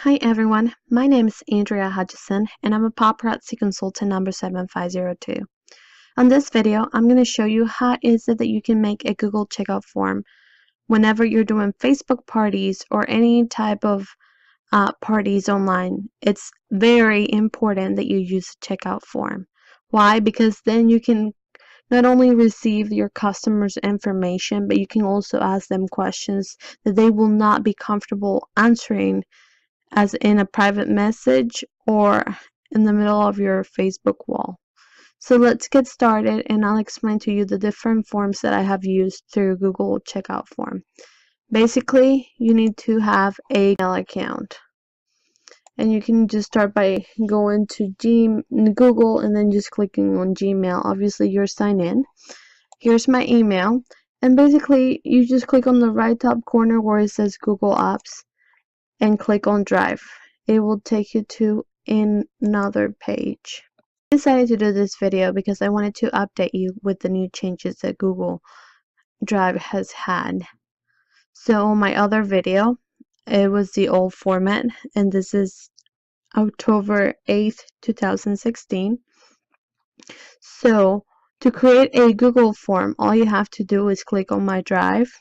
Hi everyone, my name is Andrea Hutchison and I'm a Paparazzi consultant number 7502. On this video, I'm going to show you how is it that you can make a Google checkout form whenever you're doing Facebook parties or any type of parties online. It's very important that you use a checkout form. Why? Because then you can not only receive your customers' information, but you can also ask them questions that they will not be comfortable answering as in a private message or in the middle of your Facebook wall. So let's get started and I'll explain to you the different forms that I have used through Google Checkout Form. Basically, you need to have a email account. And you can just start by going to Google and then just clicking on Gmail. Obviously, you're signed in. Here's my email. And basically, you just click on the right top corner where it says Google Apps and click on Drive. It will take you to another page. I decided to do this video because I wanted to update you with the new changes that Google Drive has had. So on my other video, it was the old format, and this is October 8th, 2016. So to create a Google form, all you have to do is click on My Drive.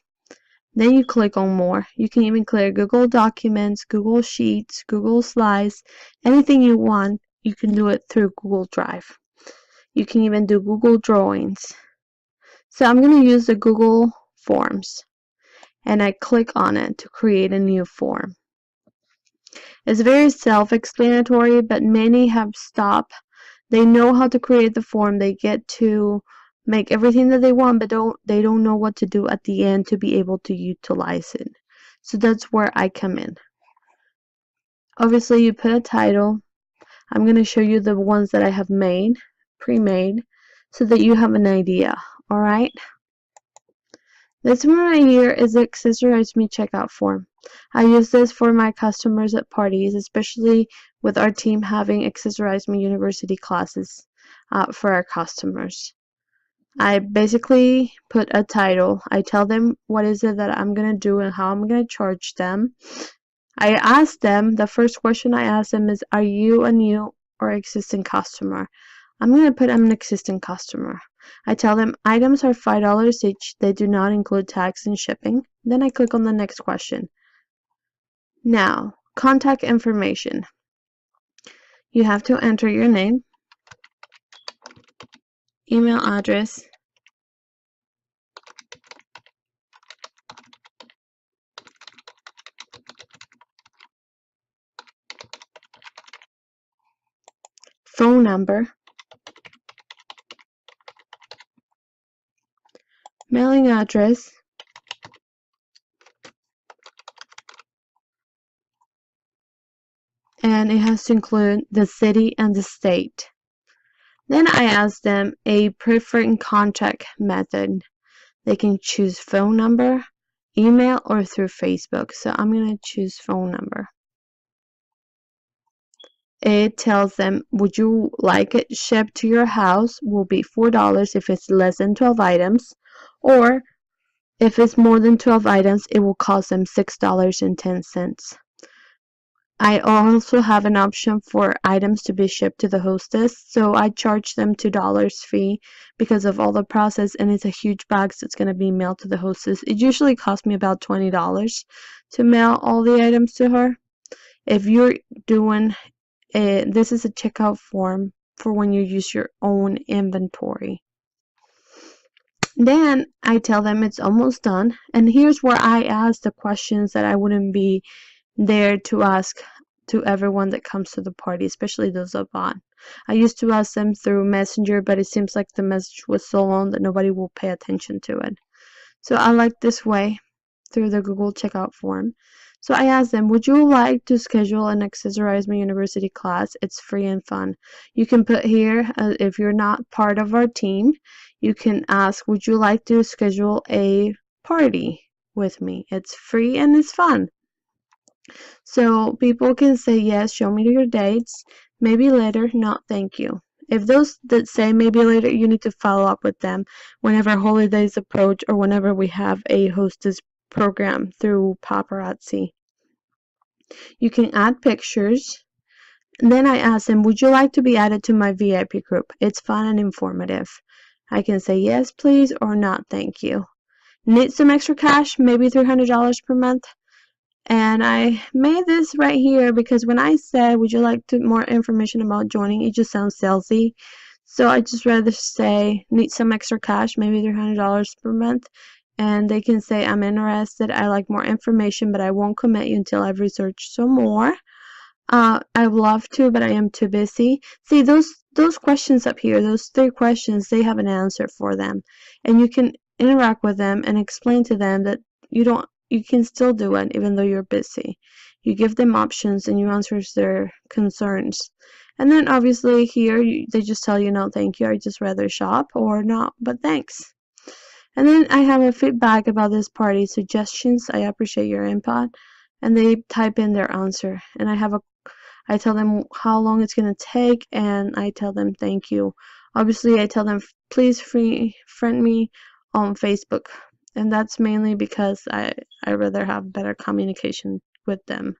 Then you click on More. You can even clear Google Documents, Google Sheets, Google Slides, anything you want, you can do it through Google Drive. You can even do Google Drawings. So I'm going to use the Google Forms, and I click on it to create a new form. It's very self-explanatory, but many have stopped. They know how to create the form. They get to make everything that they want, but they don't know what to do at the end to be able to utilize it. So that's where I come in. Obviously, you put a title. I'm going to show you the ones that I have made, pre-made, so that you have an idea. All right. This one right here is the Accessorize Me checkout form. I use this for my customers at parties, especially with our team having Accessorize Me University classes for our customers. I basically put a title. I tell them what is it that I'm going to do and how I'm going to charge them. I ask them, the first question I ask them is, are you a new or existing customer? I'm going to put I'm an existing customer. I tell them items are $5 each. They do not include tax and shipping. Then I click on the next question. Now, contact information. You have to enter your name, email address, phone number, mailing address, and it has to include the city and the state. Then I ask them a preferred contact method. They can choose phone number, email, or through Facebook. So I'm going to choose phone number. It tells them, would you like it shipped to your house? Will be $4 if it's less than 12 items, or if it's more than 12 items, it will cost them $6.10. I also have an option for items to be shipped to the hostess, so I charge them $2 fee because of all the process, and it's a huge box that's going to be mailed to the hostess. It usually costs me about $20 to mail all the items to her. If you're doing this is a checkout form for when you use your own inventory. Then I tell them it's almost done, and here's where I ask the questions that I wouldn't be there to ask to everyone that comes to the party, especially those that bought. I used to ask them through Messenger, but it seems like the message was so long that nobody will pay attention to it. So I like this way, through the Google checkout form. So I asked them, would you like to schedule an Accessorize Me University class? It's free and fun. You can put here, if you're not part of our team, you can ask, would you like to schedule a party with me? It's free and it's fun. So people can say, yes, show me your dates, maybe later, not thank you. If those that say maybe later, you need to follow up with them whenever holidays approach or whenever we have a hostess program through Paparazzi. You can add pictures. And then I ask them, would you like to be added to my VIP group? It's fun and informative. I can say yes, please, or not, thank you. Need some extra cash, maybe $300 per month. And I made this right here because when I said, would you like more information about joining, it just sounds salesy. So I just rather say, need some extra cash, maybe $300 per month. And they can say, I'm interested, I like more information, but I won't commit you until I've researched some more. I would love to, but I am too busy. See, those questions up here, those 3 questions, they have an answer for them. And you can interact with them and explain to them that you can still do it even though you're busy. You give them options and you answer their concerns. And then obviously here, they just tell you, no, thank you, I just rather shop, or not, but thanks. And then I have a feedback about this party, suggestions, I appreciate your input. And they type in their answer. And I tell them how long it's going to take, and I tell them thank you. Obviously, I tell them, please friend me on Facebook. And that's mainly because I rather have better communication with them.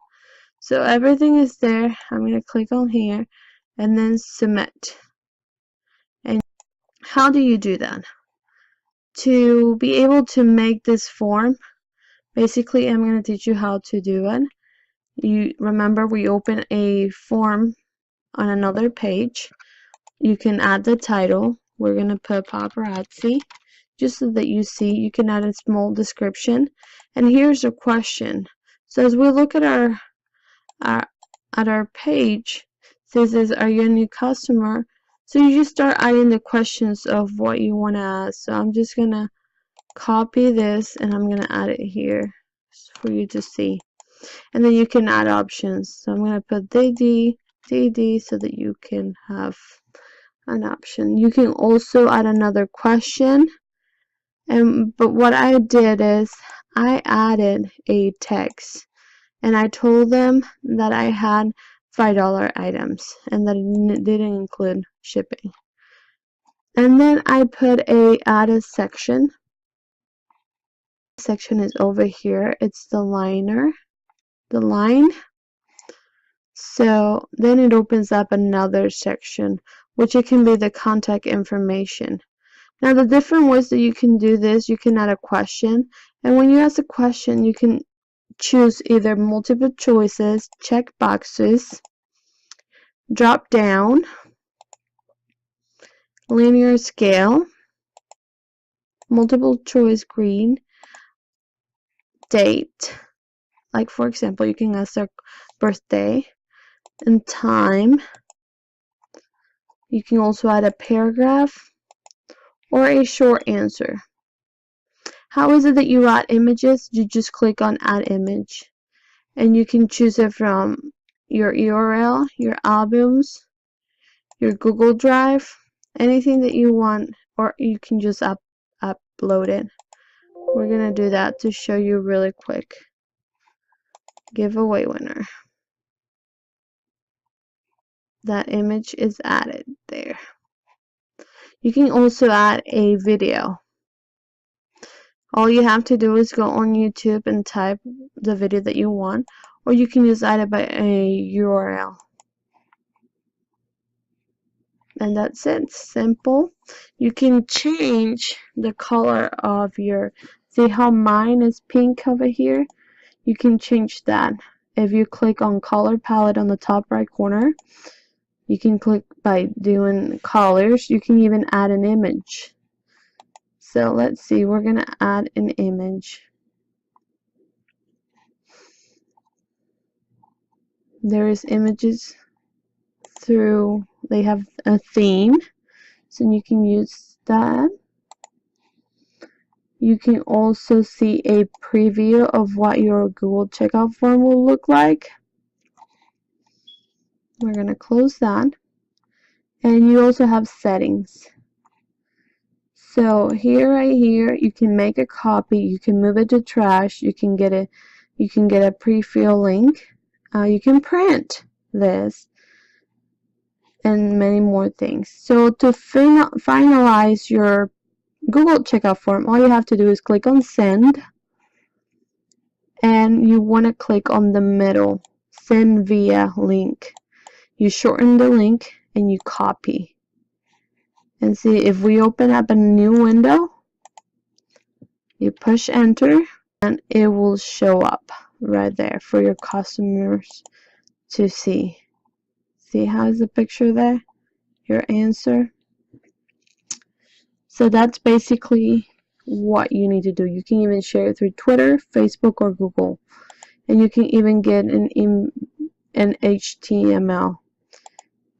So everything is there. I'm going to click on here and then submit. And how do you do that? To be able to make this form, basically I'm going to teach you how to do it. You remember we open a form on another page. You can add the title. We're going to put Paparazzi just so that you see. You can add a small description. And here's a question. So as we look at our page, it says, are you a new customer? So you just start adding the questions of what you want to ask. So I'm just going to copy this and I'm going to add it here for you to see. And then you can add options. So I'm going to put DD so that you can have an option. You can also add another question. But what I did is I added a text. And I told them that I had $5 items and that it didn't include shipping. And then I put a added section. The section is over here. It's the line. So then it opens up another section, which it can be the contact information. Now the different ways that you can do this, you can add a question. And when you ask a question, you can choose either multiple choices, check boxes, drop down, linear scale, multiple choice green, date, like for example you can ask their birthday, and time. You can also add a paragraph or a short answer. How is it that you add images? You just click on add image and you can choose it from your URL, your albums, your Google Drive, anything that you want, or you can just upload it. We're gonna do that to show you really quick. Giveaway winner. That image is added there. You can also add a video. All you have to do is go on YouTube and type the video that you want, or you can just add it by a URL. And that's it. Simple. You can change the color of your, see how mine is pink over here? You can change that. If you click on color palette on the top right corner, you can click by doing colors. You can even add an image. So let's see, we're going to add an image. There is images through, they have a theme, so you can use that. You can also see a preview of what your Google checkout form will look like. We're going to close that. And you also have settings. So here, right here, you can make a copy, you can move it to trash, you can get a pre-fill link, you can print this, and many more things. So to finalize your Google checkout form, all you have to do is click on send, and you want to click on the middle send via link. You shorten the link and you copy. And see, if we open up a new window, you push enter and it will show up right there for your customers to see. See how is the picture there? Your answer. So that's basically what you need to do. You can even share it through Twitter, Facebook, or Google. And you can even get an HTML.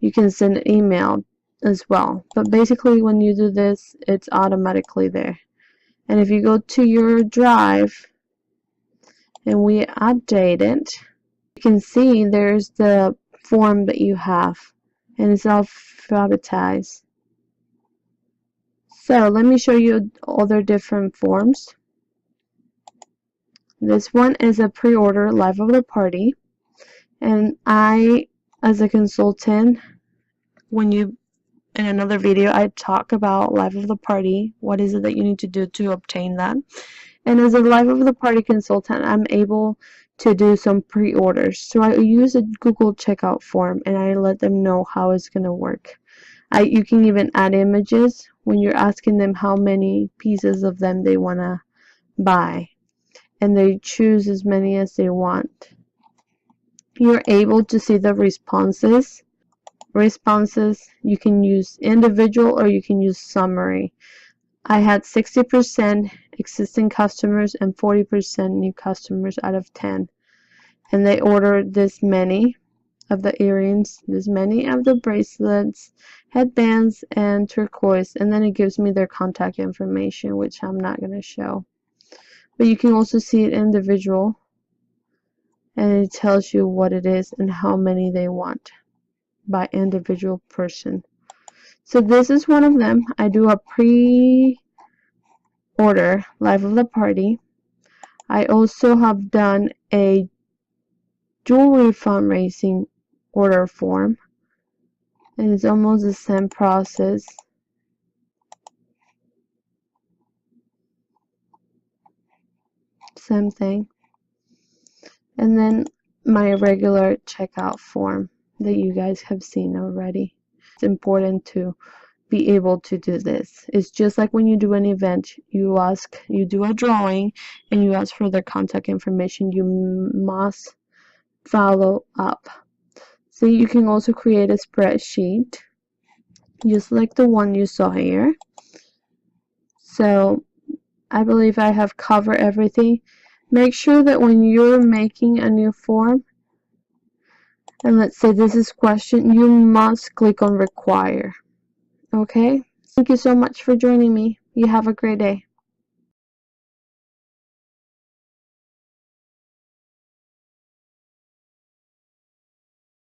You can send an email as well. But basically when you do this, it's automatically there. And if you go to your drive and we update it, you can see there's the form that you have. And it's alphabetized. So let me show you other different forms. This one is a pre-order live of the party. And I, as a consultant, in another video, I talk about live of the party. What is it that you need to do to obtain that? And as a live of the party consultant, I'm able to do some pre-orders. So I use a Google checkout form and I let them know how it's going to work. You can even add images when you're asking them how many pieces of them they want to buy. And they choose as many as they want. You're able to see the responses. You can use individual or you can use summary. I had 60% existing customers and 40% new customers out of 10. And they ordered this many of the earrings, this many of the bracelets, headbands, and turquoise. And then it gives me their contact information, which I'm not going to show. But you can also see it individual. And it tells you what it is and how many they want by individual person. So this is one of them. I do a pre-order live of the party. I also have done a jewelry fundraising order form. And it's almost the same process. Same thing. And then my regular checkout form that you guys have seen already. It's important to be able to do this. It's just like when you do an event, you do a drawing and you ask for their contact information. You must follow up. So you can also create a spreadsheet just like the one you saw here. So I believe I have covered everything. Make sure that when you're making a new form, and let's say this is question, you must click on require. Okay? Thank you so much for joining me. You have a great day.